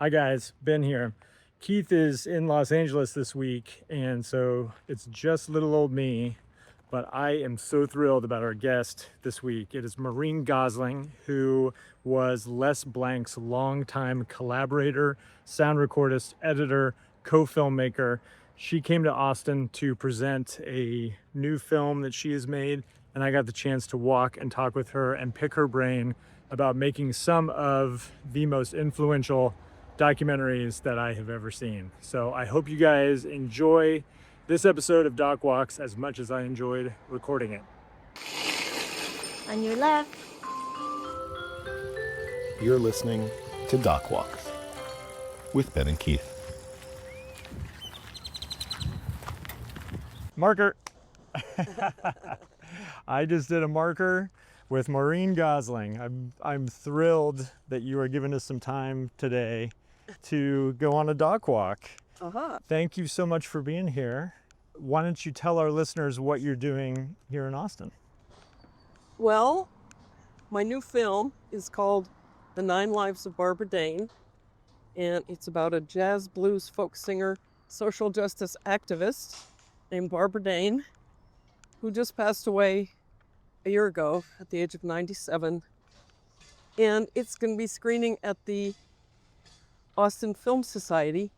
Hi guys, Ben here. Keith is in Los Angeles this week, and so it's just little old me, but I am so thrilled about our guest this week. It is Maureen Gosling, who was Les Blank's longtime collaborator, sound recordist, editor, co-filmmaker. She came to Austin to present a new film that she has made, and I got the chance to walk and talk with her and pick her brain about making some of the most influential documentaries that I have ever seen. So I hope you guys enjoy this episode of Doc Walks as much as I enjoyed recording it. On your left. You're listening to Doc Walks with Ben and Keith. Marker. I just did a marker with Maureen Gosling. I'm thrilled that you are giving us some time today to go on a doc walk. Thank you so much for being here. Why don't you tell our listeners what you're doing here in Austin? Well, my new film is called The 9 Lives of Barbara Dane, and it's about a jazz blues folk singer, social justice activist named Barbara Dane, who just passed away a year ago at the age of 97. And it's going to be screening at the Austin Film Society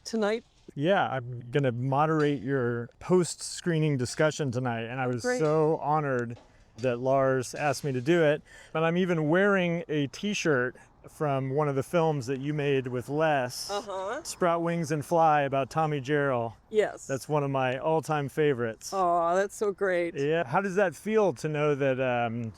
tonight. Yeah, I'm going to moderate your post-screening discussion tonight, and I was so honored that Lars asked me to do it. But I'm even wearing a t-shirt from one of the films that you made with Les, Sprout Wings and Fly, about Tommy Jarrell. Yes. That's one of my all-time favorites. Oh, that's so great. Yeah. How does that feel to know that,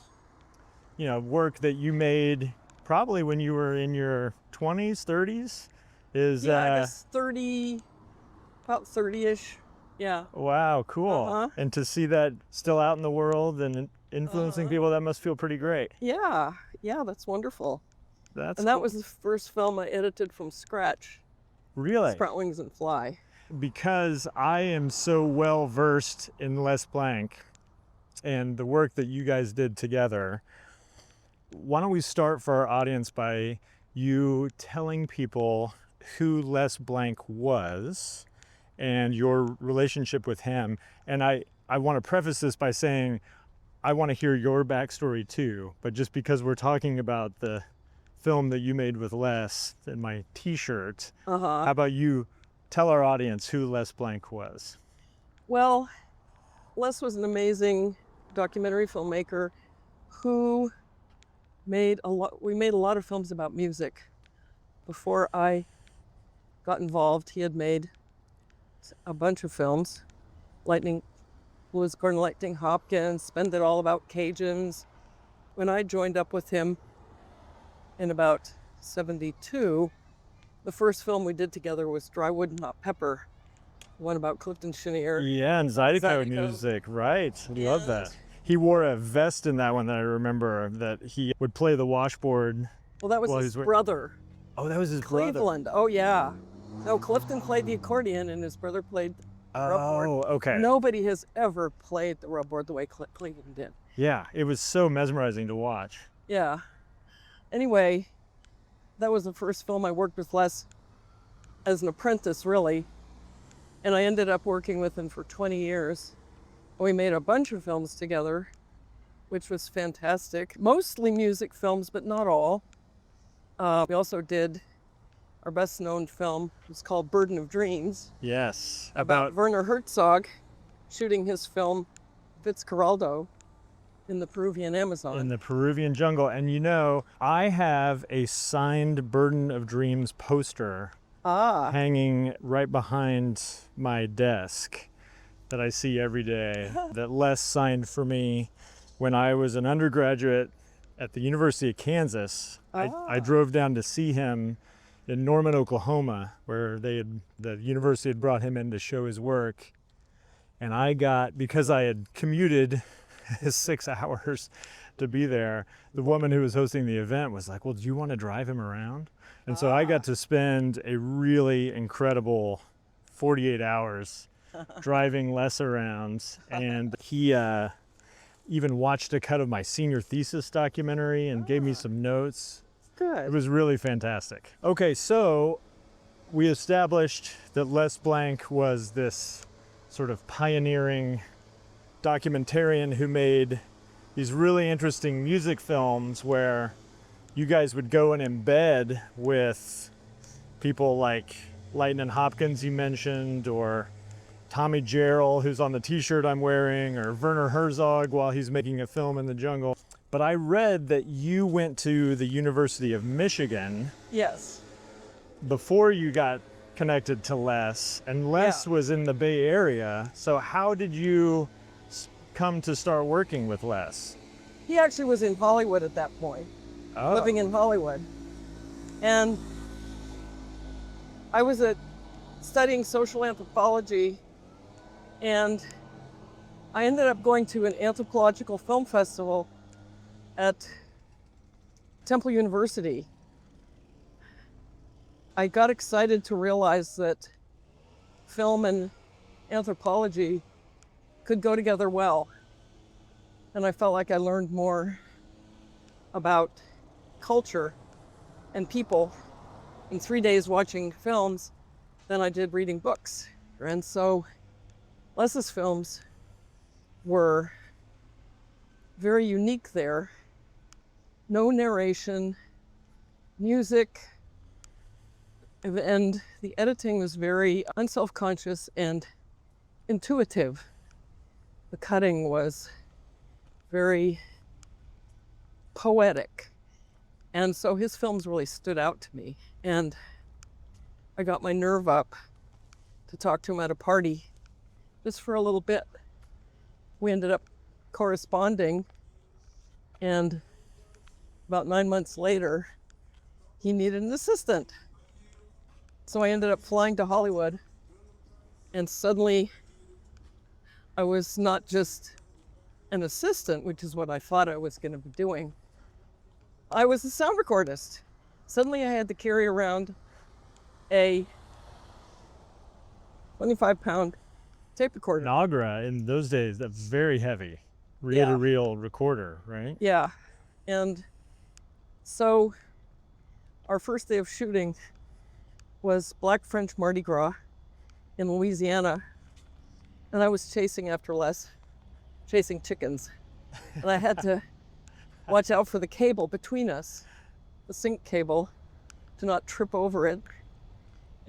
work that you made probably when you were in your 20s, 30s is... I guess 30, about 30-ish. Yeah. Wow, cool. And to see that still out in the world and influencing people, that must feel pretty great. Yeah, that's wonderful. That cool. Was the first film I edited from scratch. Really? Sprout Wings and Fly. Because I am so well versed in Les Blank and the work that you guys did together, why don't we start for our audience by you telling people who Les Blank was and your relationship with him. And I want to preface this by saying I want to hear your backstory too, but just because we're talking about the film that you made with Les and my t-shirt, how about you tell our audience who Les Blank was? Well, Les was an amazing documentary filmmaker who we made a lot of films about music. Before I got involved, he had made a bunch of films. Blues Corn Lightning Hopkins, Spend It All About Cajuns. When I joined up with him in about 72, the first film we did together was Dry Wood Not Pepper, one about Clifton Chenier. Yeah, and Zydeco music, right. Love that. He wore a vest in that one that I remember that he would play the washboard. Well, that was his brother. Oh, that was his Cleveland. brother. Oh, yeah. No, Clifton played the accordion and his brother played the rubboard. Oh, okay. Nobody has ever played the rubboard the way Cleveland did. Yeah, it was so mesmerizing to watch. Yeah. Anyway, that was the first film I worked with Les as an apprentice, really. And I ended up working with him for 20 years. We made a bunch of films together, which was fantastic. Mostly music films, but not all. We also did our best-known film. It was called Burden of Dreams. Yes. About Werner Herzog shooting his film Fitzcarraldo in the Peruvian Amazon. In the Peruvian jungle. And I have a signed Burden of Dreams poster hanging right behind my desk that I see every day that Les signed for me when I was an undergraduate at the University of Kansas. I drove down to see him in Norman, Oklahoma, where the university had brought him in to show his work. And because I had commuted 6 hours to be there, the woman who was hosting the event was like, well, do you want to drive him around? And so I got to spend a really incredible 48 hours driving Les around. And he even watched a cut of my senior thesis documentary and gave me some notes. good. It was really fantastic. Okay, so we established that Les Blank was this sort of pioneering documentarian who made these really interesting music films where you guys would go and embed with people like Lightnin' Hopkins you mentioned, or Tommy Jarrell, who's on the t-shirt I'm wearing, or Werner Herzog while he's making a film in the jungle. But I read that you went to the University of Michigan Yes. before you got connected to Les, and Les was in the Bay Area. So how did you come to start working with Les? He actually was in Hollywood at that point, living in Hollywood. And I was studying social anthropology, and I ended up going to an anthropological film festival at Temple University. I got excited to realize that film and anthropology could go together well. And I felt like I learned more about culture and people in 3 days watching films than I did reading books. And so Les's films were very unique there. No narration, music, and the editing was very unselfconscious and intuitive. The cutting was very poetic. And so his films really stood out to me. And I got my nerve up to talk to him at a party just for a little bit. We ended up corresponding, and about 9 months later, he needed an assistant. So I ended up flying to Hollywood, and suddenly I was not just an assistant, which is what I thought I was going to be doing. I was a sound recordist. Suddenly I had to carry around a 25-pound tape recorder. An Agra in those days, that's very heavy, reel-to-reel recorder, right? Yeah. And so our first day of shooting was Black French Mardi Gras in Louisiana. And I was chasing after Les, chasing chickens. And I had to watch out for the cable between us, the sync cable, to not trip over it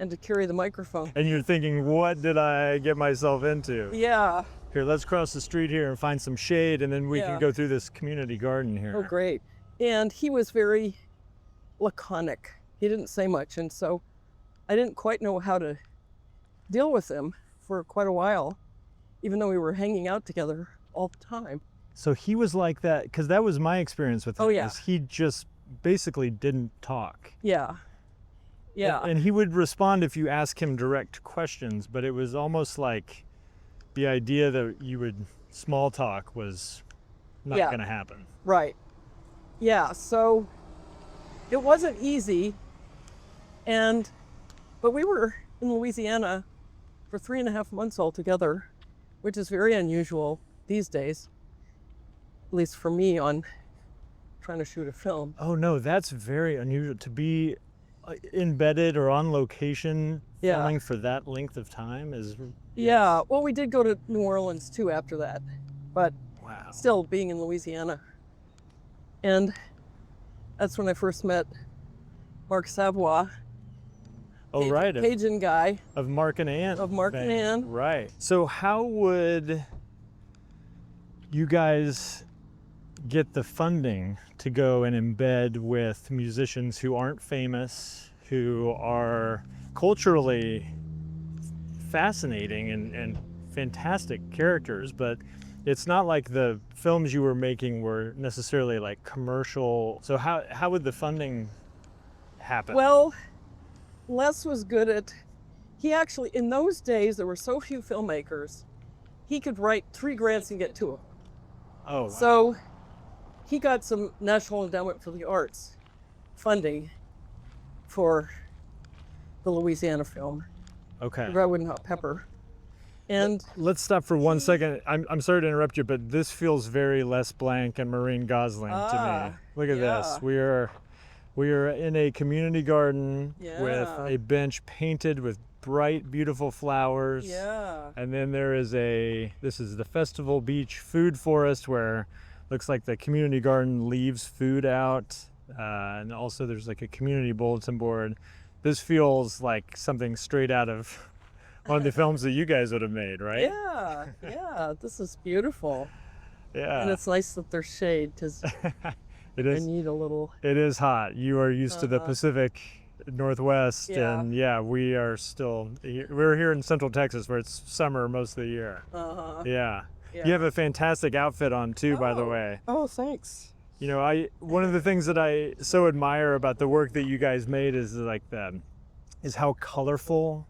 and to carry the microphone. And you're thinking, what did I get myself into? Yeah. Here, let's cross the street here and find some shade, and then we can go through this community garden here. Oh, great. And he was very laconic. He didn't say much, and so I didn't quite know how to deal with him for quite a while, even though we were hanging out together all the time. So he was like that, because that was my experience with him. Oh, yeah. Is he just basically didn't talk. Yeah. Yeah. And he would respond if you ask him direct questions, but it was almost like the idea that you would small talk was not going to happen. Right. Yeah. So it wasn't easy. But we were in Louisiana for 3.5 months altogether, which is very unusual these days, at least for me on trying to shoot a film. Oh no, that's very unusual to be embedded or on location filming for that length of time is. Yeah, well, we did go to New Orleans too after that, but still being in Louisiana. And that's when I first met Mark Savoie. Oh, right. Cajun guy. Of Mark and Ann. Of Mark and Ann. Right. So how would you guys get the funding to go and embed with musicians who aren't famous, who are culturally fascinating and fantastic characters, but it's not like the films you were making were necessarily like commercial. So how would the funding happen? Well, Les was good at, he actually, in those days, there were so few filmmakers, he could write 3 grants and get 2 of them. Oh, wow. So he got some National Endowment for the Arts funding for the Louisiana film. Okay. Redwood and Hot Pepper. And let's stop for 1 second. I'm sorry to interrupt you, but this feels very Les Blank and Maureen Gosling to me. Look at this. We are We are in a community garden with Yeah. a bench painted with bright, beautiful flowers. Yeah. And then there is this is the Festival Beach Food Forest, where looks like the community garden leaves food out. And also there's like a community bulletin board. This feels like something straight out of one of the films that you guys would have made, right? Yeah, yeah, this is beautiful. Yeah. And it's nice that there's shade because It I is. need a little. It is hot. You are used to the Pacific Northwest, Yeah. and yeah, we're here in Central Texas where it's summer most of the year. Uh-huh. Yeah. Yeah. You have a fantastic outfit on too, by the way. Oh, thanks. You know, one of the things that I so admire about the work that you guys made is like is how colorful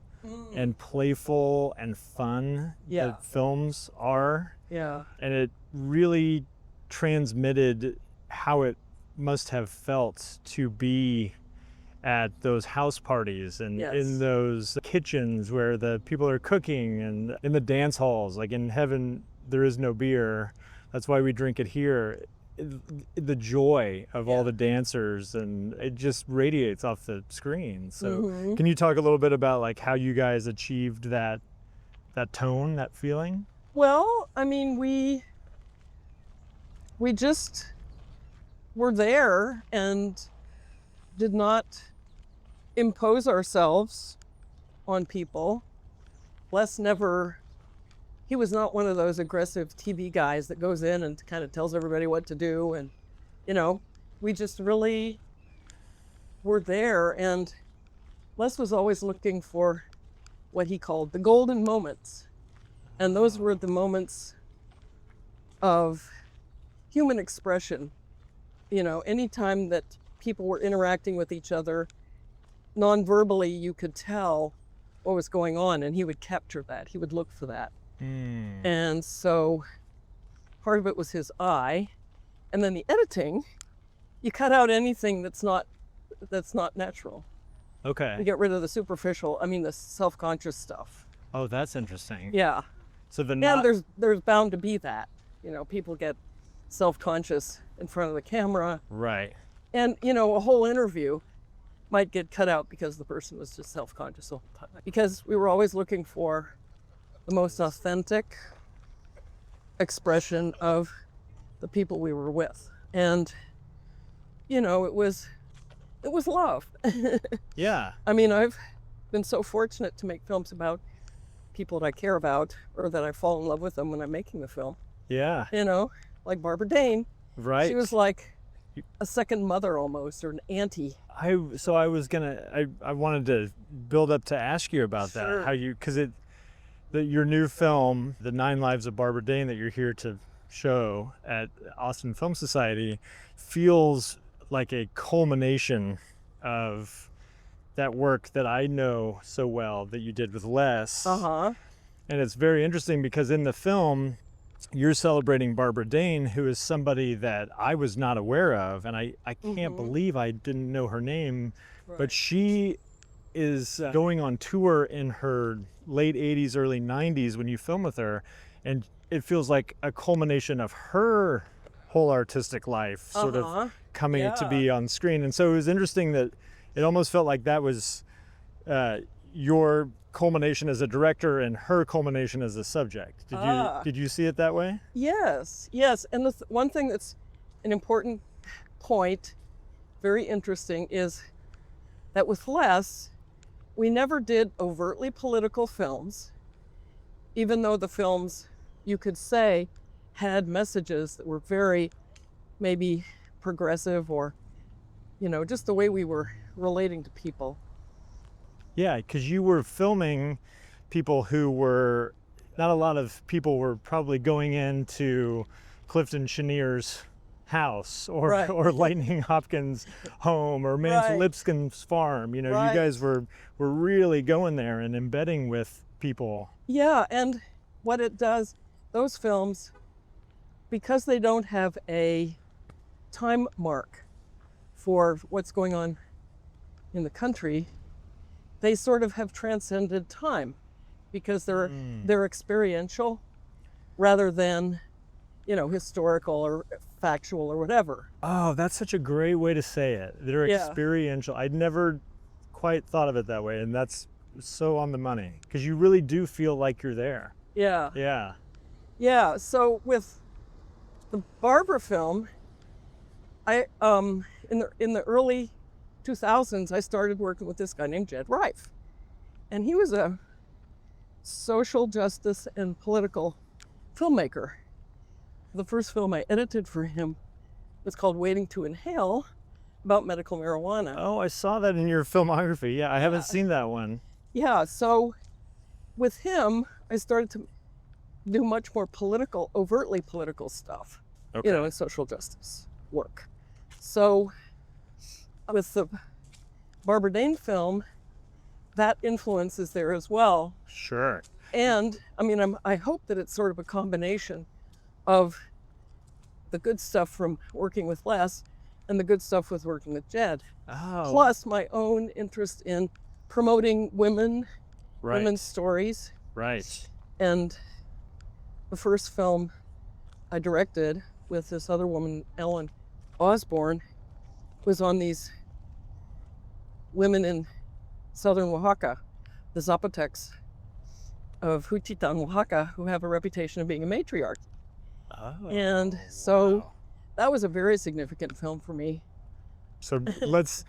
and playful and fun Yeah. the films are, Yeah. and it really transmitted how it must have felt to be at those house parties and Yes. in those kitchens where the people are cooking, and in the dance halls. Like in heaven there is no beer, that's why we drink it here. The joy of all the dancers, and it just radiates off the screen. So can you talk a little bit about like how you guys achieved that tone, that feeling? Well, I mean, we just were there and did not impose ourselves on people. Les never, he was not one of those aggressive TV guys that goes in and kind of tells everybody what to do. And, you know, we just really were there. And Les was always looking for what he called the golden moments. And those were the moments of human expression. You know, anytime that people were interacting with each other, non-verbally, you could tell what was going on, and he would capture that. He would look for that. And so part of it was his eye. And then the editing, you cut out anything that's not natural. Okay. You get rid of the superficial, the self-conscious stuff. Oh, that's interesting. Yeah. So And there's bound to be that. You know, people get self-conscious in front of the camera. Right. And, you know, a whole interview might get cut out because the person was just self-conscious all the time. Because we were always looking for the most authentic expression of the people we were with. And, you know, it was love. Yeah. I mean, I've been so fortunate to make films about people that I care about, or that I fall in love with them when I'm making the film. Yeah. You know, like Barbara Dane. Right. She was like a second mother almost, or an auntie. I wanted to build up to ask you about that. Sure. How your new film, The 9 Lives of Barbara Dane, that you're here to show at Austin Film Society, feels like a culmination of that work that I know so well that you did with Les. Uh-huh. And it's very interesting because in the film, you're celebrating Barbara Dane, who is somebody that I was not aware of, and I can't believe I didn't know her name. Right. But she is going on tour in her late 80s, early 90s when you film with her, and it feels like a culmination of her whole artistic life sort of coming to be on screen. And so it was interesting that it almost felt like that was your culmination as a director and her culmination as a subject. Did you see it that way? Yes. And the one thing that's an important point, very interesting, is that with Les, we never did overtly political films, even though the films, you could say, had messages that were very maybe progressive, or, you know, just the way we were relating to people. Yeah, because you were filming people who were, not a lot of people were probably going into Clifton Cheniere's house, or Lightning Hopkins' home, or Mance Right. Lipscomb's farm. You know, Right. you guys were really going there and embedding with people. Yeah, and what it does, those films, because they don't have a time mark for what's going on in the country, they sort of have transcended time, because they're experiential rather than, you know, historical or factual or whatever. Oh, that's such a great way to say it. They're Yeah. experiential. I'd never quite thought of it that way, and that's so on the money because you really do feel like you're there. Yeah. Yeah. Yeah. So with the Barbara film, I in the early 2000s, I started working with this guy named Jed Reif, and he was a social justice and political filmmaker. The first film I edited for him was called Waiting to Inhale, about medical marijuana. Oh, I saw that in your filmography. Yeah, I haven't seen that one. Yeah, so with him, I started to do much more political, overtly political stuff, Okay. you know, in social justice work. So with the Barbara Dane film, that influence is there as well. Sure. And I mean, I hope that it's sort of a combination of the good stuff from working with Les and the good stuff with working with Jed. Oh. Plus my own interest in promoting women, Right. women's stories. Right. And the first film I directed with this other woman, Ellen Osborne, was on these women in southern Oaxaca, the Zapotecs of Juchitán, Oaxaca, who have a reputation of being a matriarch. Oh. And so wow. that was a very significant film for me. So let's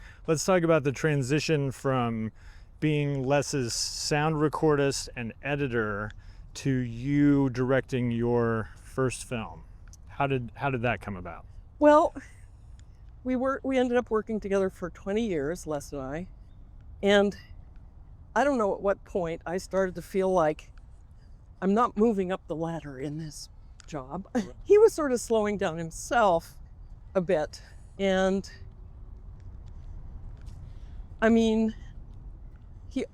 talk about the transition from being Les's sound recordist and editor to you directing your first film. How did that come about? Well, we ended up working together for 20 years, Les and I. And I don't know at what point I started to feel like I'm not moving up the ladder in this job. He was sort of slowing down himself a bit. And I mean,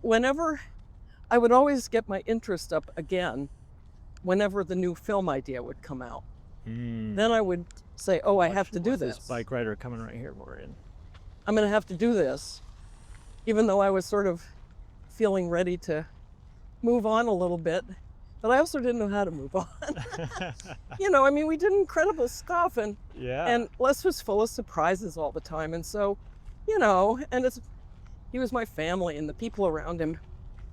whenever I would always get my interest up again, whenever the new film idea would come out. Then I would say, oh, I have to do this. Bike rider coming right here, Maureen. I'm going to have to do this, even though I was sort of feeling ready to move on a little bit, but I also didn't know how to move on. You know, I mean, we did incredible stuff, and Les was full of surprises all the time, and so, you know, and he was my family, and the people around him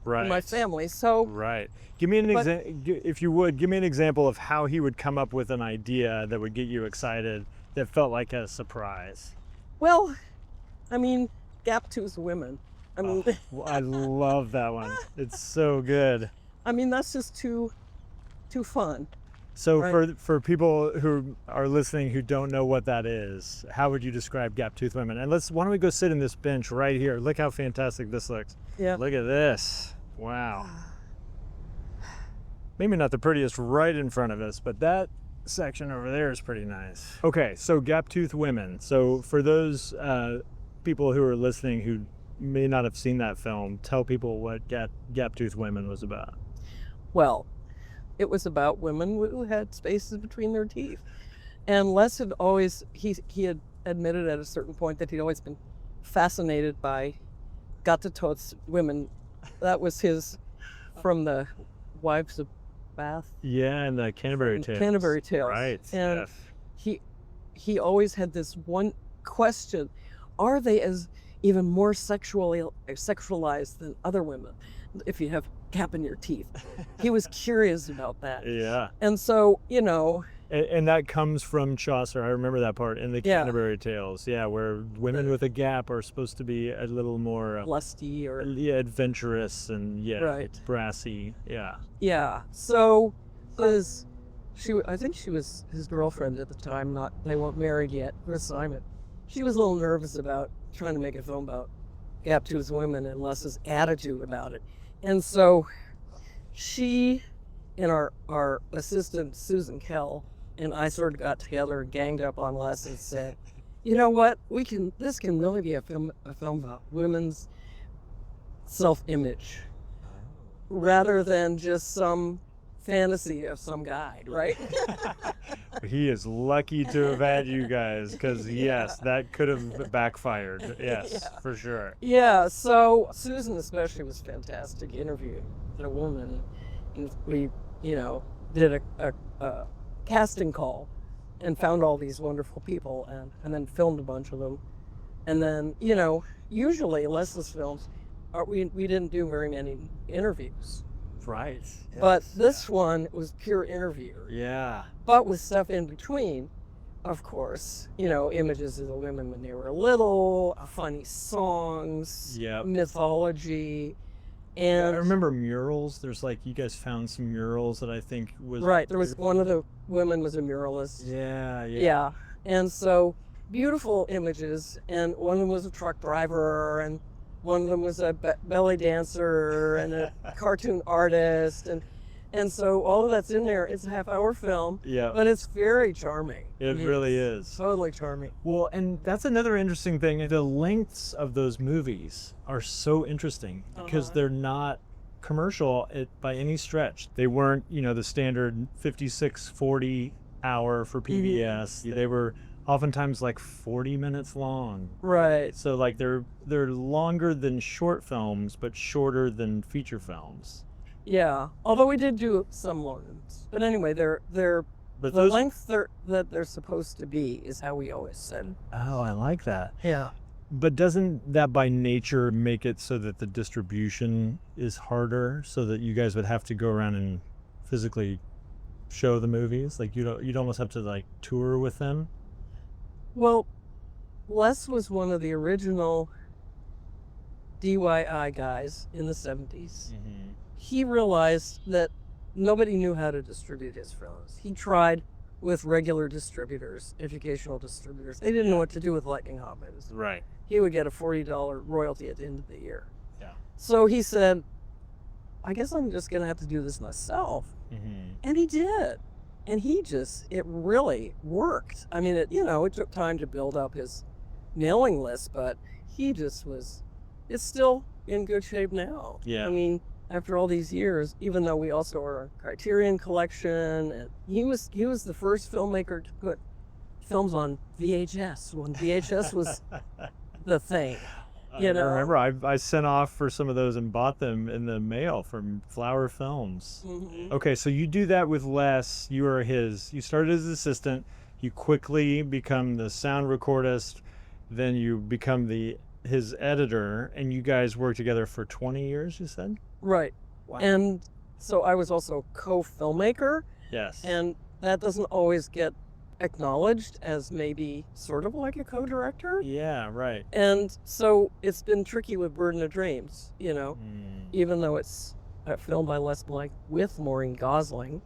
were my family. So right. Give me an example, if you would. Give me an example of how he would come up with an idea that would get you excited, that felt like a surprise. Well, I mean, Gap Tooth's Women. I mean, I love that one. It's so good. I mean, that's just too fun. So right? for people who are listening who don't know what that is, how would you describe Gap Tooth Women? And why don't we go sit in this bench right here? Look how fantastic this looks. Yeah. Look at this. Wow. Maybe not the prettiest right in front of us, but that section over there is pretty nice. Okay, so Gap Tooth Women. So for those people who are listening who may not have seen that film, tell people what Gap Tooth Women was about. Well, it was about women who had spaces between their teeth. And Les had always, he had admitted at a certain point that he'd always been fascinated by Gatatoth's women. That was his, from the Wives of Bath. Yeah, and the Canterbury Tales. Canterbury Tales. Right, And yes. he always had this one question: are they as even more sexualized than other women if you have gap in your teeth? He was curious about that. Yeah. And so, you know. And that comes from Chaucer. I remember that part in the Canterbury Tales. Yeah, where women with a gap are supposed to be a little more lusty or adventurous and brassy. Yeah. Yeah. So I think she was his girlfriend at the time. They weren't married yet. Or Simon. She was a little nervous about trying to make a film about Gap Tooth women and Les's attitude about it. And so she and our assistant Susan Kell and I sort of got together and ganged up on Les and said, you know what, this can really be a film about women's self-image rather than just some fantasy of some guy, right? He is lucky to have had you guys, because yes, that could have backfired. Yes, for sure. Yeah, so Susan especially was fantastic interviewing the woman, and we, you know, did a casting call and found all these wonderful people and then filmed a bunch of them. And then, usually Les's films, we didn't do very many interviews. Right. But this one was pure interview. Yeah. But with stuff in between, of course, images of the women when they were little, funny songs, mythology. And I remember murals. There's you guys found some murals that I think was... Right. There was one of the women was a muralist. Yeah. And so beautiful images. And one of them was a truck driver, and one of them was a belly dancer and a cartoon artist. And so all of that's in there. It's a half-hour film, but it's very charming. It really is. Totally charming. Well, and that's another interesting thing. The lengths of those movies are so interesting because they're not commercial by any stretch. They weren't, the standard 56-40 hour for PBS. They were oftentimes 40 minutes long. Right. So they're longer than short films, but shorter than feature films. Yeah, although we did do some long ones. But anyway, the length that they're supposed to be is how we always said. Oh, I like that. Yeah. But doesn't that by nature make it so that the distribution is harder, so that you guys would have to go around and physically show the movies? You'd almost have to tour with them? Well, Les was one of the original DIY guys in the 70s. Mm-hmm. He realized that nobody knew how to distribute his films. He tried with regular distributors, educational distributors. They didn't know what to do with Lightning Hopkins. Right. He would get a $40 royalty at the end of the year. Yeah. So he said, I guess I'm just going to have to do this myself. Mm-hmm. And he did. And it really worked. I mean, it took time to build up his mailing list, but it's still in good shape now. Yeah. I mean, after all these years, even though we also are a Criterion collection, and he was the first filmmaker to put films on VHS when VHS was the thing. I remember I sent off for some of those and bought them in the mail from Flower Films. Mm-hmm. Okay, so you do that with Les. You started as assistant. You quickly become the sound recordist. Then you become his editor, and you guys worked together for 20 years, you said? Right. Wow. And so I was also co-filmmaker. Yes. And that doesn't always get acknowledged as maybe sort of like a co-director. Yeah, right. And so it's been tricky with Burden of Dreams, even though it's a film by Les Blank with Maureen Gosling.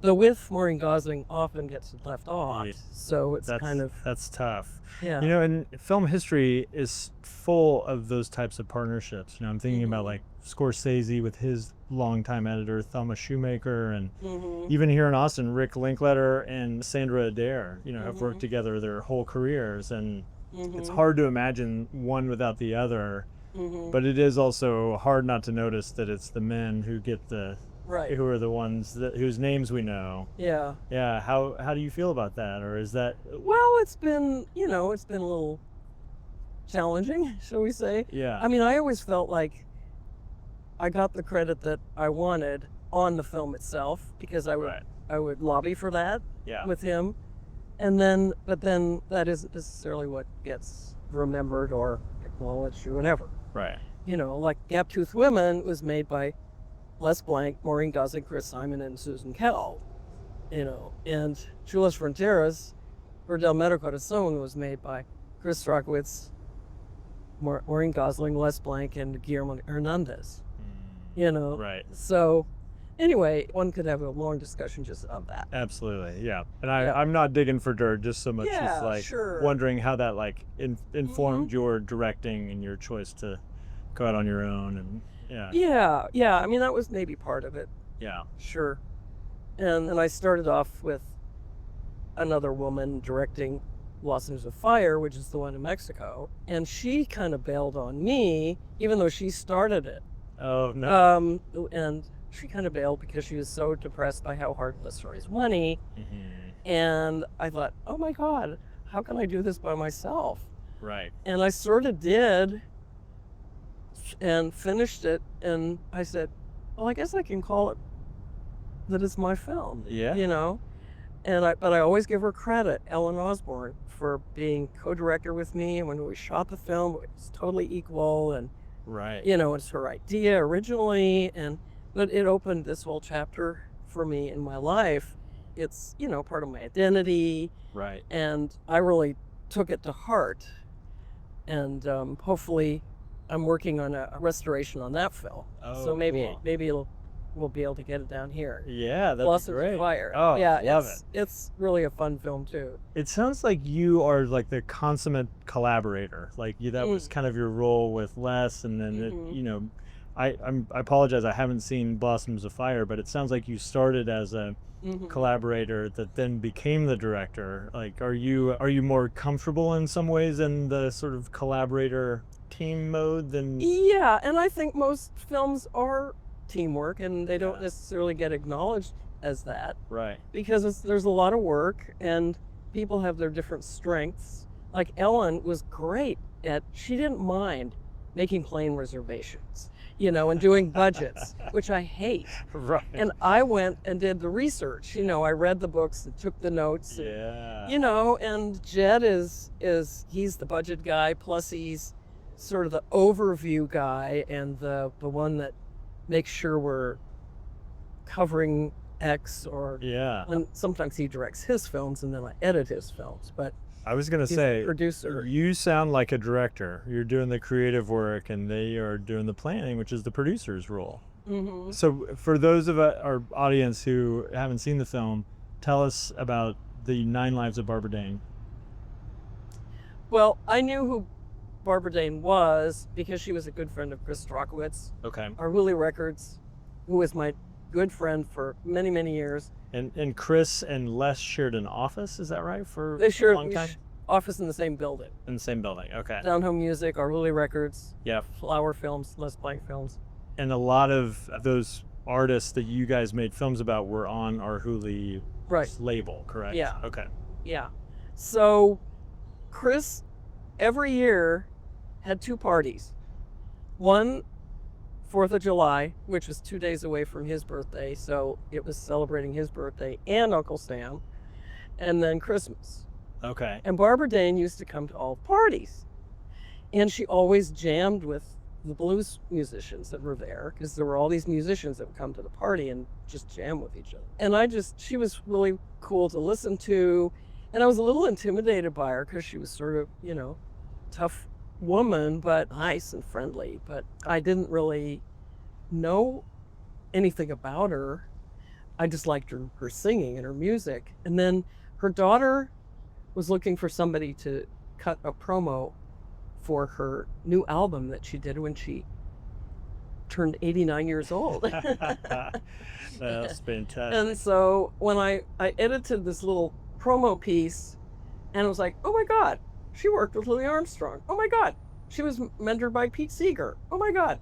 The with Maureen Gosling often gets left off. So that's tough. Yeah. And film history is full of those types of partnerships. I'm thinking about Scorsese with his longtime editor Thelma Shoemaker, and even here in Austin, Rick Linklater and Sandra Adair, have worked together their whole careers, and it's hard to imagine one without the other. But it is also hard not to notice that it's the men who get who are the ones whose names we know. Yeah. Yeah. How do you feel about that? Or is that... Well, it's been a little challenging, shall we say. Yeah. I mean, I always felt like I got the credit that I wanted on the film itself, because I would lobby for that with him. But then that isn't necessarily what gets remembered or acknowledged or whatever. Right. Like Gap-Toothed Women was made by Les Blank, Maureen Gosling, Chris Simon, and Susan Kell. And Chulas Fronteras, or Del Medio Corazon, was made by Chris Rockowitz, Maureen Gosling, Les Blank, and Guillermo Hernandez. Right. So anyway, one could have a long discussion just on that. Absolutely, yeah. And I'm not digging for dirt just so much as wondering how that informed your directing and your choice to go out on your own. And yeah. I mean, that was maybe part of it. Yeah. Sure. And then I started off with another woman directing Los Angeles Fire, which is the one in Mexico, and she kind of bailed on me, even though she started it. Oh no. And she kind of bailed because she was so depressed by how hard the story's money. And I thought, oh my God, how can I do this by myself? Right. And I sort of did, and finished it, and I said, well, I guess I can call it that it's my film. Yeah. But I always give her credit, Ellen Osborne, for being co-director with me. And when we shot the film, it was totally equal. And, Right. it's her idea originally. But it opened this whole chapter for me in my life. It's, part of my identity. Right. And I really took it to heart. And hopefully I'm working on a restoration on that film. Oh, so maybe cool. we'll be able to get it down here. Yeah, that's Blossoms great. of Fire. Oh, yeah, love it. It's really a fun film too. It sounds like you are like the consummate collaborator. Like that was kind of your role with Les, and then I apologize, I haven't seen Blossoms of Fire, but it sounds like you started as a collaborator that then became the director. Like, are you more comfortable in some ways in the sort of collaborator team mode than? Yeah, and I think most films are teamwork, and they don't necessarily get acknowledged as that. Right. Because there's a lot of work, and people have their different strengths. Like Ellen was great she didn't mind making plane reservations, and doing budgets, which I hate. Right. And I went and did the research. I read the books and took the notes. Yeah. And Jed he's the budget guy, plus he's sort of the overview guy and the one that makes sure we're covering X and sometimes he directs his films and then I edit his films. But I was going to say, producer. You sound like a director. You're doing the creative work and they are doing the planning, which is the producer's role. Mm-hmm. So for those of our audience who haven't seen the film, tell us about the 9 Lives of Barbara Dane. Well, I knew who Barbara Dane was because she was a good friend of Chris Strachowitz. Okay. Our Hooley Records, who was my good friend for many, many years. And Chris and Les shared an office, is that right? For they shared a long time? Office in the same building. In the same building, okay. Down Home Music, Our Hooley Records. Yeah. Flower Films, Les Plank Films. And a lot of those artists that you guys made films about were on our Hooley label, correct? Yeah. Okay. Yeah. So Chris, every year, had 2 parties. One, 4th of July, which was 2 days away from his birthday, so it was celebrating his birthday and Uncle Sam, and then Christmas. Okay. And Barbara Dane used to come to all parties, and she always jammed with the blues musicians that were there, because there were all these musicians that would come to the party and just jam with each other. And she was really cool to listen to, and I was a little intimidated by her because she was sort of, tough woman, but nice and friendly. But I didn't really know anything about her. I just liked her singing and her music. And then her daughter was looking for somebody to cut a promo for her new album that she did when she turned 89 years old. That's fantastic. And so when I edited this little promo piece, and I was like, oh my God, she worked with Louis Armstrong. Oh my God, she was mentored by Pete Seeger. Oh my God.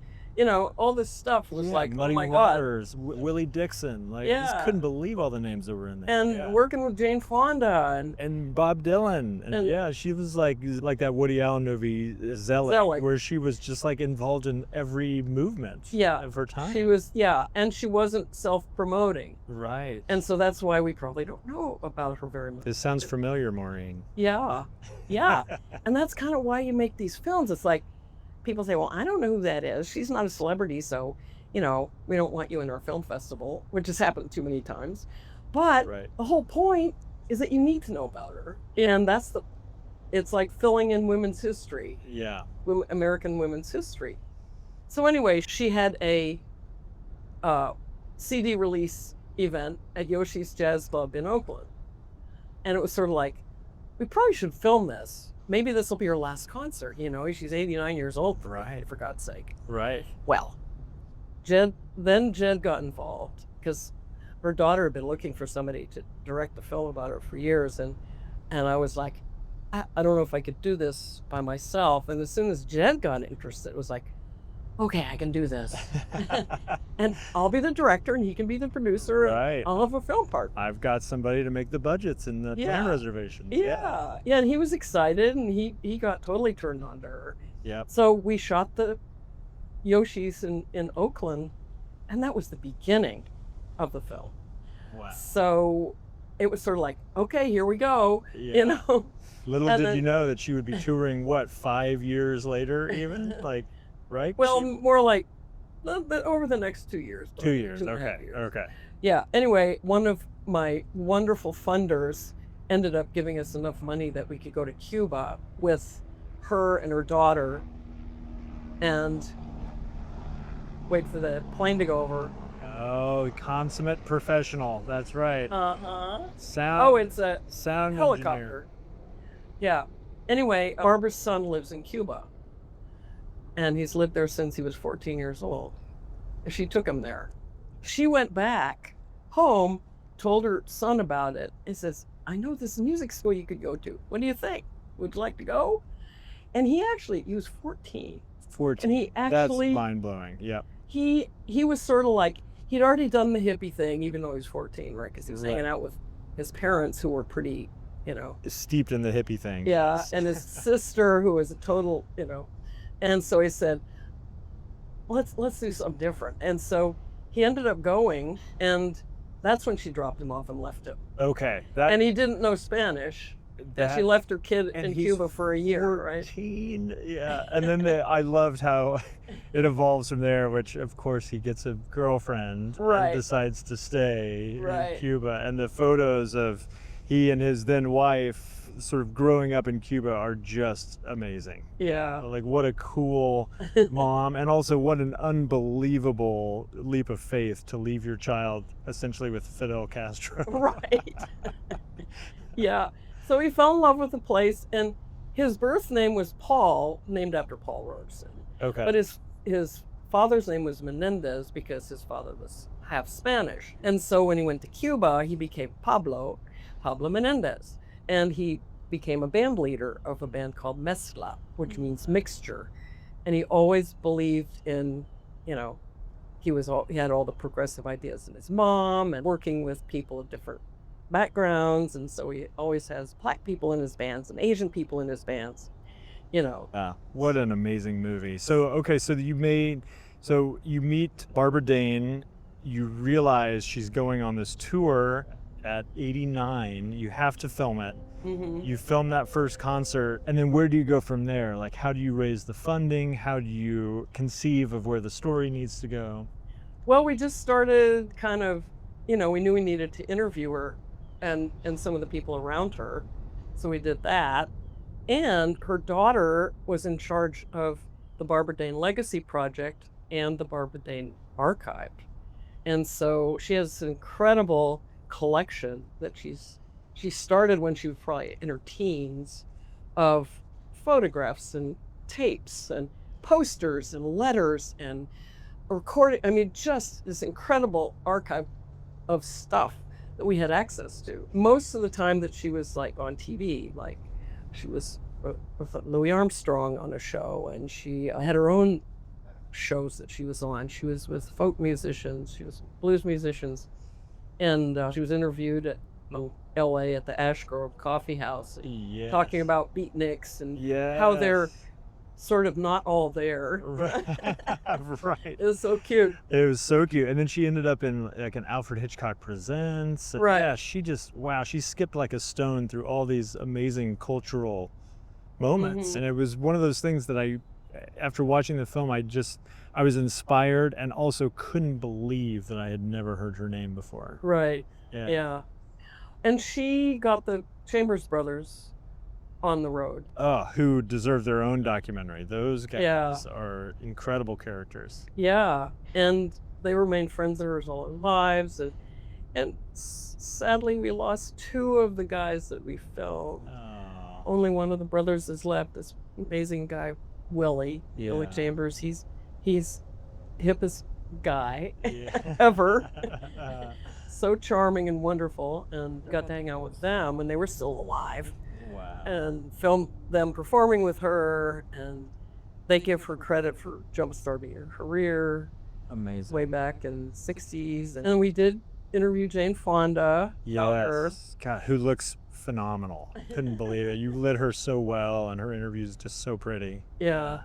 All this stuff was like, Muddy oh my Waters, God. Willie Dixon. Like, I just couldn't believe all the names that were in there. And working with Jane Fonda and Bob Dylan. And she was like that Woody Allen movie, Zealot, where she was just like involved in every movement of her time. She was, and she wasn't self-promoting. Right. And so that's why we probably don't know about her very much. This sounds familiar, Maureen. Yeah. And that's kind of why you make these films. It's like, people say, well, I don't know who that is. She's not a celebrity, so, we don't want you in our film festival, which has happened too many times. But the whole point is that you need to know about her. And it's like filling in women's history. Yeah. American women's history. So anyway, she had a CD release event at Yoshi's Jazz Club in Oakland. And it was sort of like, we probably should film this. Maybe this will be her last concert, she's 89 years old, for God's sake. Right. Well, Jed got involved because her daughter had been looking for somebody to direct the film about her for years. And I was like, I don't know if I could do this by myself. And as soon as Jed got interested, it was like, okay, I can do this. And I'll be the director and he can be the producer. Right. And I'll have a film part. I've got somebody to make the budgets and the plan reservations. Yeah. And he was excited and he got totally turned on to her. Yep. So we shot the Yoshi's in Oakland, and that was the beginning of the film. Wow. So it was sort of like, okay, here we go, Yeah. you know. Little And did then- you know that she would be touring, what, 5 years later even? Like, right? Well, more like over the next 2 years. 2 years, 2.5 okay, years. okay. Yeah, anyway, one of my wonderful funders ended up giving us enough money that we could go to Cuba with her and her daughter and wait for the plane to go over. Oh, consummate professional, that's right. Uh-huh. Sound. Oh, it's a sound helicopter. engineer. Yeah. Anyway, Barbara's son lives in Cuba. And he's lived there since he was 14 years old. She took him there. She went back home, told her son about it. He says, I know this music school you could go to. What do you think? Would you like to go? And he was 14. 14. And he actually, That's mind-blowing, yep. he was sort of like, he'd already done the hippie thing, even though he was 14, right? Because he was Right. hanging out with his parents who were pretty, you know. Steeped in the hippie thing. Yeah, and his sister who was a total, you know. And so he said, let's do something different. And so he ended up going, and that's when she dropped him off and left him. Okay. And he didn't know Spanish. And she left her kid in he's Cuba for a year, right? 14, yeah. And then I loved how it evolves from there, which of course he gets a girlfriend Right. and decides to stay Right. in Cuba. And the photos of he and his then wife sort of growing up in Cuba are just amazing. Yeah. Like, what a cool mom, and also what an unbelievable leap of faith to leave your child essentially with Fidel Castro. Right. Yeah. So he fell in love with the place, and his birth name was Paul, named after Paul Robeson. Okay. But his father's name was Menendez because his father was half Spanish. And so when he went to Cuba, he became Pablo Menendez. And he became a band leader of a band called Mezcla, which means mixture. And he always believed in, you know, he had all the progressive ideas in his mom and working with people of different backgrounds. And so he always has Black people in his bands and Asian people in his bands, you know. What an amazing movie. So, okay, so you meet Barbara Dane, you realize she's going on this tour at 89, you have to film it. Mm-hmm. You film that first concert, and then where do you go from there? Like, how do you raise the funding? How do you conceive of where the story needs to go? Well, we just started kind of, you know, we knew we needed to interview her and some of the people around her. So we did that. And her daughter was in charge of the Barbara Dane Legacy Project and the Barbara Dane Archive. And so she has an incredible collection that she started when she was probably in her teens of photographs and tapes and posters and letters and recording. I mean, just this incredible archive of stuff that we had access to. Most of the time that she was like on TV, like she was with Louis Armstrong on a show, and she had her own shows that she was on. She was with folk musicians, she was blues musicians, and she was interviewed at LA at the Ash Grove Coffee House, Yes. talking about beatniks and Yes. how they're sort of not all there. Right. It was so cute. It was so cute. And then she ended up in like an Alfred Hitchcock Presents. And Right. Yeah, she skipped like a stone through all these amazing cultural moments. Mhm. And it was one of those things that after watching the film, I was inspired and also couldn't believe that I had never heard her name before. Right. Yeah. Yeah. And she got the Chambers brothers on the road. Oh, who deserve their own documentary. Those guys Yeah. are incredible characters. Yeah. And they remained friends of hers all their lives. And sadly, we lost two of the guys that we filmed. Oh. Only one of the brothers is left, this amazing guy, Willie Yeah. Chambers. He's hippest guy Yeah. ever. So charming and wonderful, and got to hang out with them when they were still alive. Wow. And filmed them performing with her, and they give her credit for jumpstarting her career Amazing. way back in the 60s. And we did interview Jane Fonda about her. Yes. God, who looks phenomenal. Couldn't believe it. You lit her so well, and her interview's just so pretty. Yeah.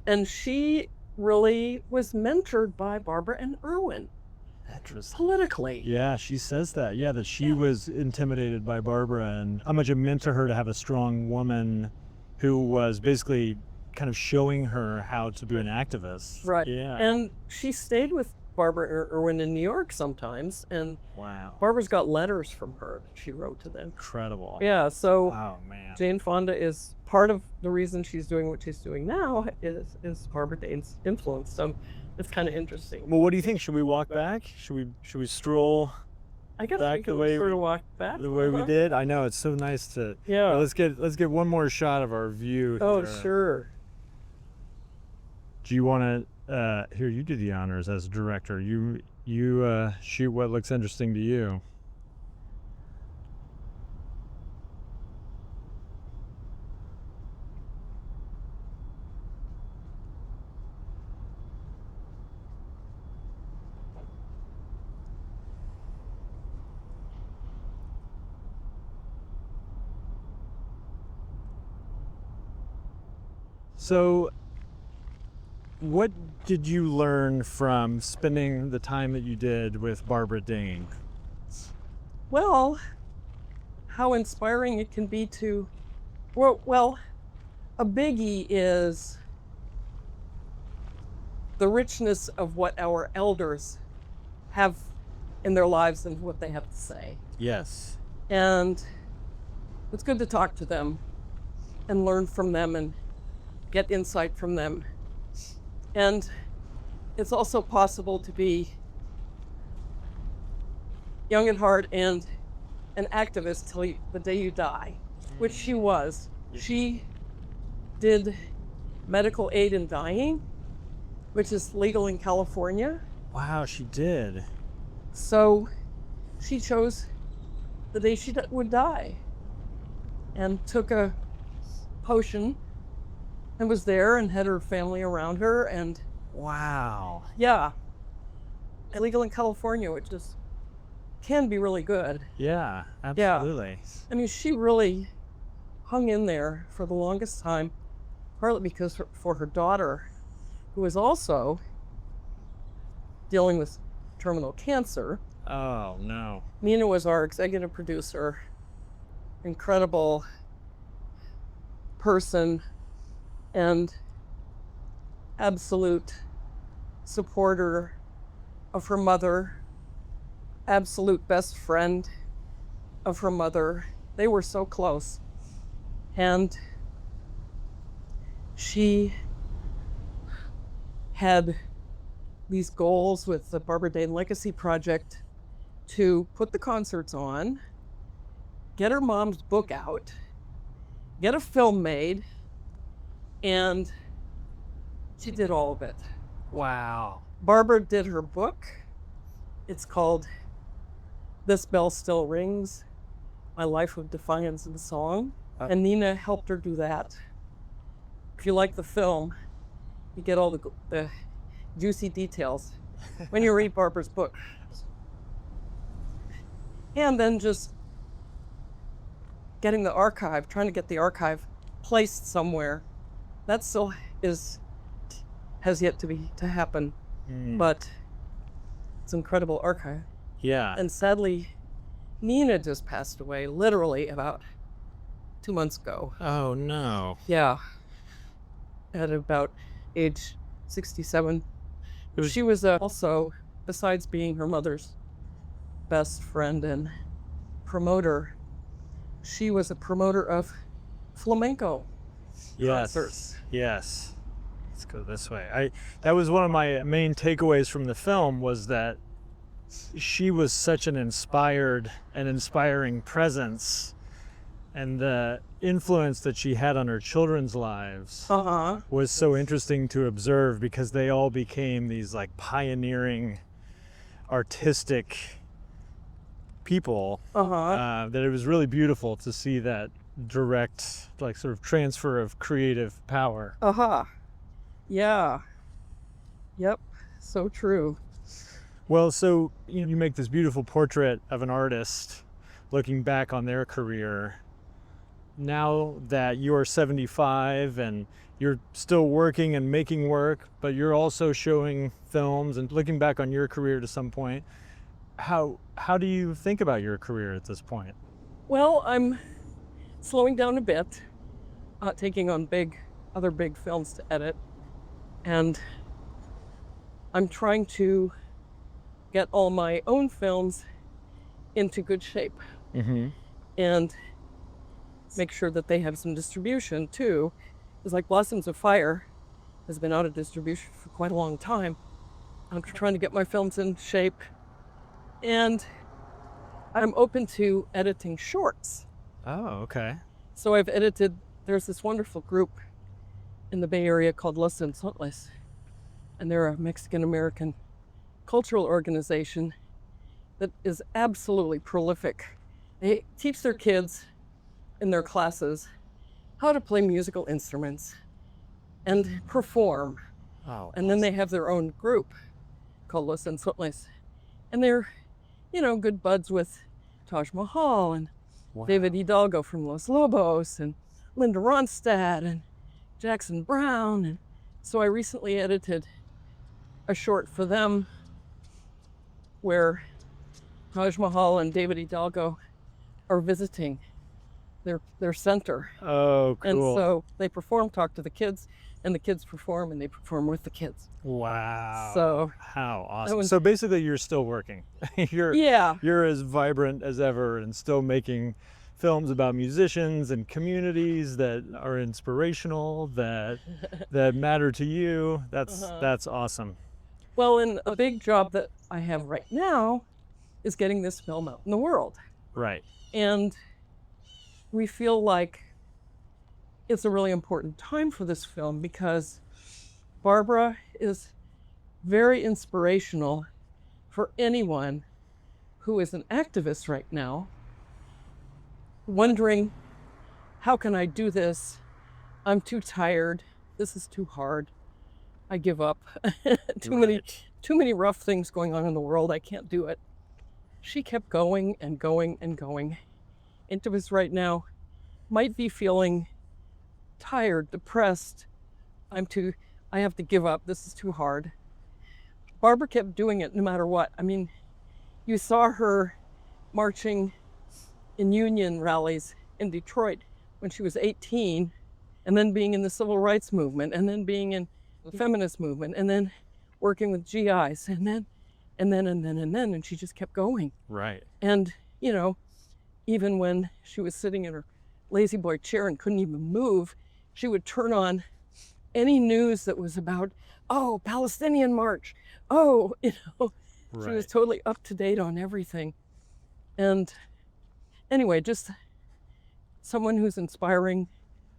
And she really was mentored by Barbara and Irwin. Interesting. politically. Yeah, she says that. Yeah, that she was intimidated by Barbara and how much it meant to her to have a strong woman who was basically kind of showing her how to be an activist. Right. Yeah. And she stayed with Barbara Irwin in New York sometimes, and Wow. Barbara's got letters from her that she wrote to them. Incredible. Yeah, so Oh, man. Jane Fonda is part of the reason she's doing what she's doing now is Barbara Dane's influence. So it's kind of interesting. Well, what do you think? Should we walk back? Should we stroll I guess back we the can way sort of walk back. the way we Uh-huh. did? I know it's so nice to. Yeah. Well, let's get one more shot of our view. Oh, here. sure. Do you want to? Here, you do the honors as director. You shoot what looks interesting to you. So, what did you learn from spending the time that you did with Barbara Dane? Well, how inspiring it can be to, well, a biggie is the richness of what our elders have in their lives and what they have to say. Yes. And it's good to talk to them and learn from them and get insight from them. And it's also possible to be young at heart and an activist till the day you die, which she was. She did medical aid in dying, which is legal in California. Wow, she did. So she chose the day she would die and took a potion and was there and had her family around her. And Wow. yeah, illegal in California, which is can be really good. Yeah, absolutely. I mean, she really hung in there for the longest time, partly because for her daughter, who was also dealing with terminal cancer. Oh, no. Nina was our executive producer, incredible person, and absolute supporter of her mother, absolute best friend of her mother. They were so close. And she had these goals with the Barbara Dane Legacy Project to put the concerts on, get her mom's book out, get a film made, and she did all of it. Wow. Barbara did her book. It's called This Bell Still Rings, My Life of Defiance in Song. And Nina helped her do that. If you like the film, you get all the juicy details when you read Barbara's book. And then just getting the archive, trying to get the archive placed somewhere. That still has yet to happen, but it's an incredible archive. Yeah. And sadly, Nina just passed away, literally about 2 months ago. Oh, no. Yeah, at about age 67. She was also, besides being her mother's best friend and promoter, she was a promoter of flamenco concerts. Yes. Let's go this way. That was one of my main takeaways from the film, was that she was such an inspiring presence, and the influence that she had on her children's lives was so interesting to observe, because they all became these like pioneering artistic people, that it was really beautiful to see that direct, like, sort of transfer of creative power. Yeah. Yep. So true. Well, so you make this beautiful portrait of an artist looking back on their career. Now that you're 75 and you're still working and making work, but you're also showing films and looking back on your career to some point. How do you think about your career at this point? Well, I'm slowing down a bit, taking on other big films to edit, and I'm trying to get all my own films into good shape and make sure that they have some distribution too. It's like Blossoms of Fire has been out of distribution for quite a long time. I'm trying to get my films in shape, and I'm open to editing shorts. Oh, okay. So I've edited, there's this wonderful group in the Bay Area called Los Sensoles, and they're a Mexican-American cultural organization that is absolutely prolific. They teach their kids in their classes how to play musical instruments and perform. Oh, and then they have their own group called Los Sensoles. And they're, good buds with Taj Mahal and David Hidalgo from Los Lobos and Linda Ronstadt and Jackson Browne. And so I recently edited a short for them where Taj Mahal and David Hidalgo are visiting their center. Oh, cool. And so they perform, talk to the kids, and the kids perform, and they perform with the kids. Wow. So how awesome. So basically you're still working. You're as vibrant as ever and still making films about musicians and communities that are inspirational, that matter to you. That's awesome. Well, and a big job that I have right now is getting this film out in the world. Right. And we feel like it's a really important time for this film because Barbara is very inspirational for anyone who is an activist right now, wondering, how can I do this? I'm too tired. This is too hard. I give up. Too many rough things going on in the world. I can't do it. She kept going and going and going. Activists right now might be feeling tired, depressed. I have to give up. This is too hard. Barbara kept doing it no matter what. I mean, you saw her marching in union rallies in Detroit when she was 18, and then being in the civil rights movement, and then being in the feminist movement, and then working with GIs, and then, and she just kept going. Right. And, even when she was sitting in her lazy boy chair and couldn't even move, she would turn on any news that was about, Palestinian march. She was totally up to date on everything. And anyway, just someone who's inspiring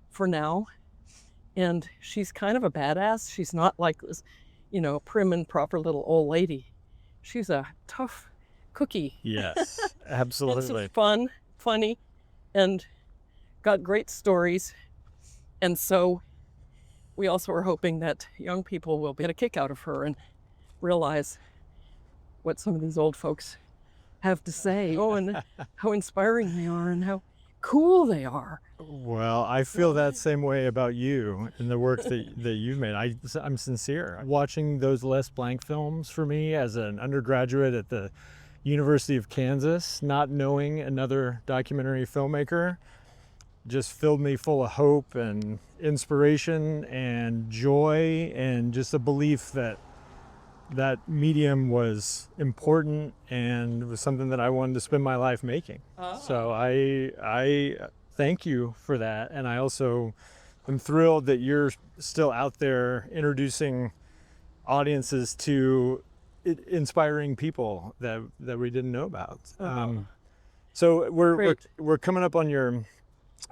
for now. And she's kind of a badass. She's not like this, prim and proper little old lady. She's a tough cookie. Yes, absolutely. It's fun, funny, and got great stories. And so we also are hoping that young people will get a kick out of her and realize what some of these old folks have to say. And how inspiring they are and how cool they are. Well, I feel that same way about you and the work that you've made. I'm sincere. Watching those Les Blanc films for me as an undergraduate at the University of Kansas, not knowing another documentary filmmaker, just filled me full of hope and inspiration and joy and just a belief that medium was important and was something that I wanted to spend my life making. So I thank you for that. And I also am thrilled that you're still out there introducing audiences to inspiring people that we didn't know about. So we're coming up on your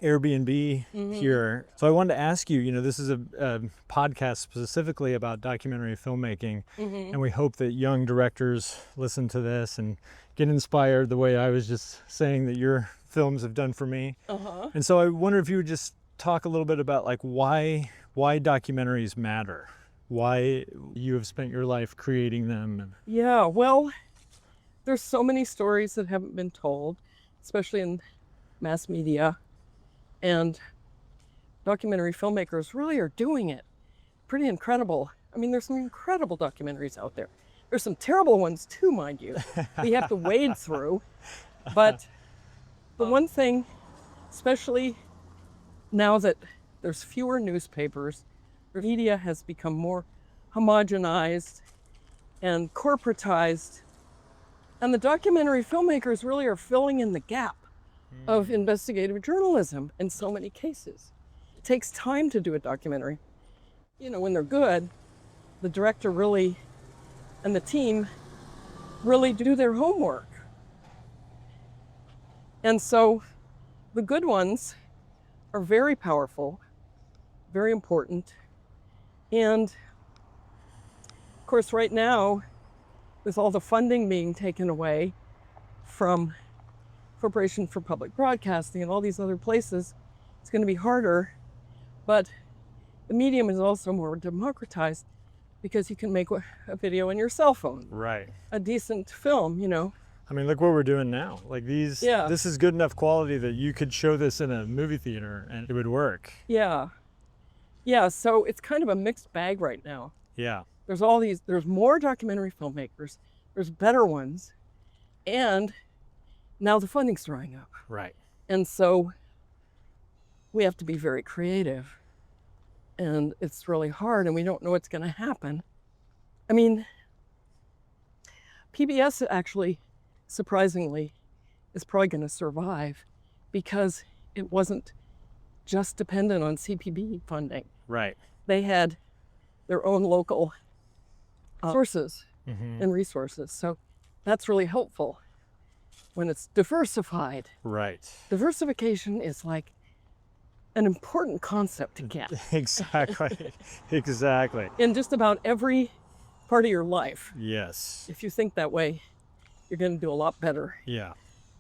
Airbnb here. So I wanted to ask you, this is a podcast specifically about documentary filmmaking, and we hope that young directors listen to this and get inspired the way I was just saying that your films have done for me. And so I wonder if you would just talk a little bit about why documentaries matter, why you have spent your life creating them. Yeah, well, there's so many stories that haven't been told, especially in mass media. And documentary filmmakers really are doing it. Pretty incredible. I mean, there's some incredible documentaries out there. There's some terrible ones too, mind you, that you have to wade through. But the one thing, especially now that there's fewer newspapers, the media has become more homogenized and corporatized, and the documentary filmmakers really are filling in the gap of investigative journalism in so many cases. It takes time to do a documentary. You know, when they're good, the director really and the team really do their homework. And so the good ones are very powerful, very important. And of course, right now, with all the funding being taken away from Corporation for Public Broadcasting and all these other places, it's going to be harder. But the medium is also more democratized because you can make a video on your cell phone. Right. A decent film, you know. I mean, look what we're doing now. Like this is good enough quality that you could show this in a movie theater and it would work. Yeah. Yeah, so it's kind of a mixed bag right now. Yeah. There's more documentary filmmakers, there's better ones, and now the funding's drying up. Right. And so we have to be very creative. And it's really hard, and we don't know what's going to happen. I mean, PBS actually, surprisingly, is probably going to survive because it wasn't just dependent on CPB funding. Right. They had their own local sources and resources. So that's really helpful when it's diversified. Right. Diversification is like an important concept to get. Exactly. Exactly. In just about every part of your life. Yes. If you think that way, you're going to do a lot better. Yeah.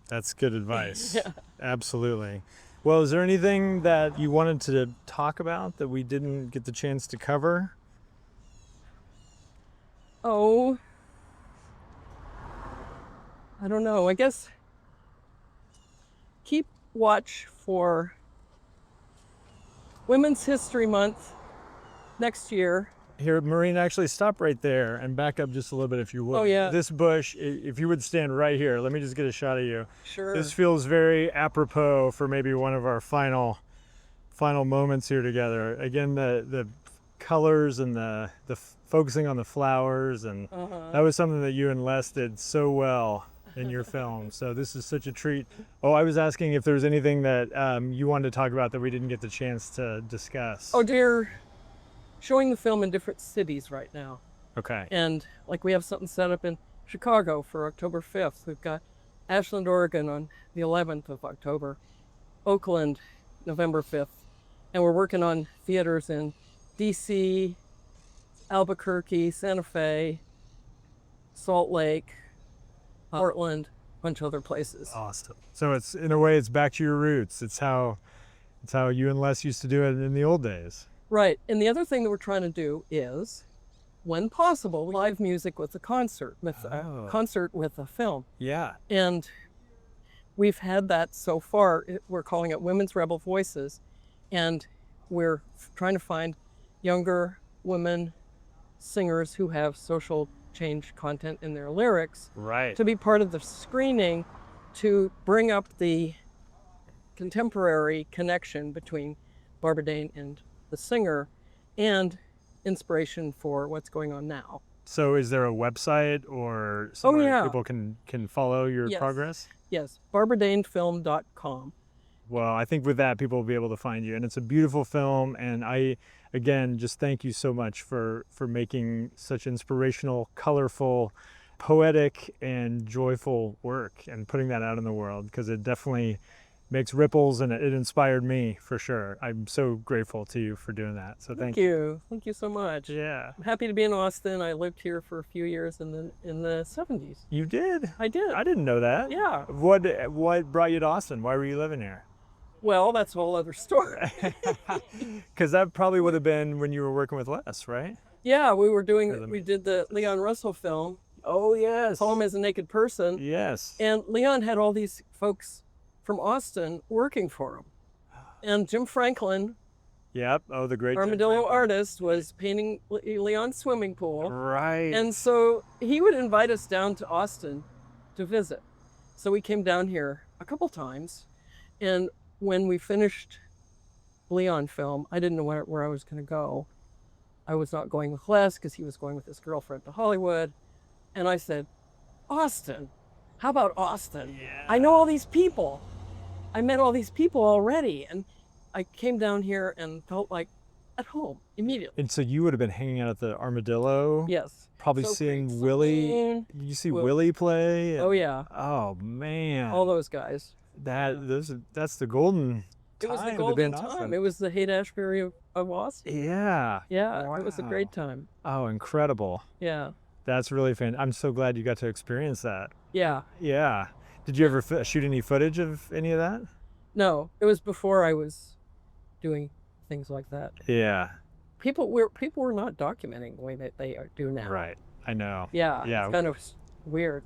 That's good advice. Yeah. Absolutely. Well, is there anything that you wanted to talk about that we didn't get the chance to cover? Oh, I don't know. I guess keep watch for Women's History Month next year. Here, Maureen, actually stop right there and back up just a little bit if you would. Oh, yeah. This bush, if you would stand right here, let me just get a shot of you. Sure. This feels very apropos for maybe one of our final moments here together. Again, the colors and the focusing on the flowers, and that was something that you and Les did so well in your film. So this is such a treat. Oh, I was asking if there's anything that you wanted to talk about that we didn't get the chance to discuss. Oh, they're showing the film in different cities right now. Okay. And like we have something set up in Chicago for October 5th. We've got Ashland, Oregon on the 11th of October, Oakland, November 5th. And we're working on theaters in DC, Albuquerque, Santa Fe, Salt Lake, Portland, a bunch of other places. Awesome. So it's, in a way, it's back to your roots. It's how you and Les used to do it in the old days. Right. And the other thing that we're trying to do is, when possible, live music with a concert, with a film. Yeah. And we've had that so far. We're calling it Women's Rebel Voices. And we're trying to find younger women singers who have social change content in their lyrics. Right. To be part of the screening, to bring up the contemporary connection between Barbara Dane and the singer and inspiration for what's going on now. So is there a website or somewhere people can follow your progress? Yes, barbaradanefilm.com. Well, I think with that, people will be able to find you. And it's a beautiful film. And I, again, just thank you so much for making such inspirational, colorful, poetic, and joyful work and putting that out in the world, because it definitely makes ripples, and it inspired me for sure. I'm so grateful to you for doing that. So thank you. Thank you so much. Yeah. I'm happy to be in Austin. I lived here for a few years in the 70s. You did? I did. I didn't know that. Yeah. What brought you to Austin? Why were you living here? Well, that's a whole other story. Because that probably would have been when you were working with Les, right? Yeah, we did the Leon Russell film. Oh, yes. Poem is a Naked Person. Yes. And Leon had all these folks from Austin working for him. And Jim Franklin Yep. Oh, the great Armadillo artist was painting Leon's swimming pool. Right. And so he would invite us down to Austin to visit. So we came down here a couple times. And when we finished Leon film, I didn't know where I was going to go. I was not going with Les because he was going with his girlfriend to Hollywood. And I said, Austin, how about Austin? Yeah. I know all these people. I met all these people already. And I came down here and felt like at home immediately. And so you would have been hanging out at the Armadillo? Yes. Probably So seeing Creek Willie. Saloon. You see Willie play? Oh, yeah. Oh, man. All those guys. That's the golden It was the time to be golden in time. Austin. It was the Haight-Ashbury of Austin. Yeah. Yeah, it was a Wow. great time. Oh, incredible. Yeah. That's really fan. I'm so glad you got to experience that. Yeah. Yeah. Did you ever shoot any footage of any of that? No, it was before I was doing things like that. Yeah. People were not documenting the way that they do now. Right. I know. Yeah. Yeah. It's kind of weird.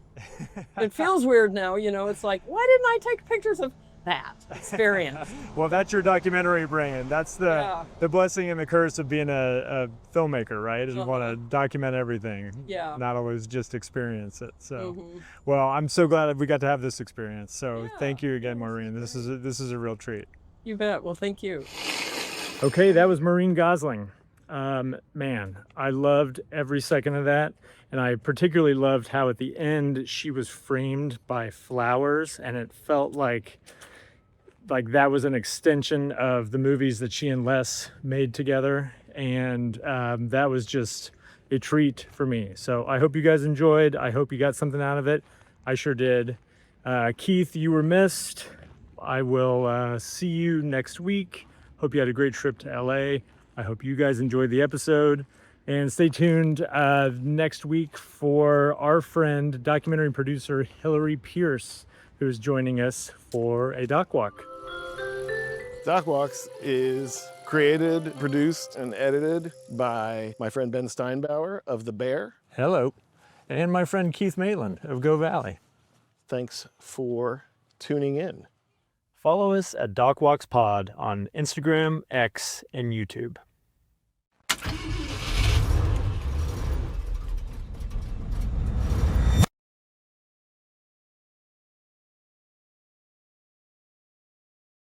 It feels weird now, you know. It's like, why didn't I take pictures of that experience? Well, that's your documentary brain. That's the blessing and the curse of being a filmmaker, right? Is you want to document everything. Yeah. Not always just experience it. So, Mhm. well, I'm so glad that we got to have this experience. So, Yeah. thank you again, Maureen. This is a real treat. You bet. Well, thank you. Okay, that was Maureen Gosling. Man, I loved every second of that. And I particularly loved how at the end she was framed by flowers, and it felt like that was an extension of the movies that she and Les made together. And that was just a treat for me. So I hope you guys enjoyed. I hope you got something out of it. I sure did. Keith, you were missed. I will see you next week. Hope you had a great trip to LA. I hope you guys enjoyed the episode. And stay tuned next week for our friend, documentary producer Hillary Pierce, who's joining us for a doc walk. Doc Walks is created, produced, and edited by my friend Ben Steinbauer of The Bear. Hello. And my friend Keith Maitland of Go Valley. Thanks for tuning in. Follow us at Doc Walks Pod on Instagram, X, and YouTube.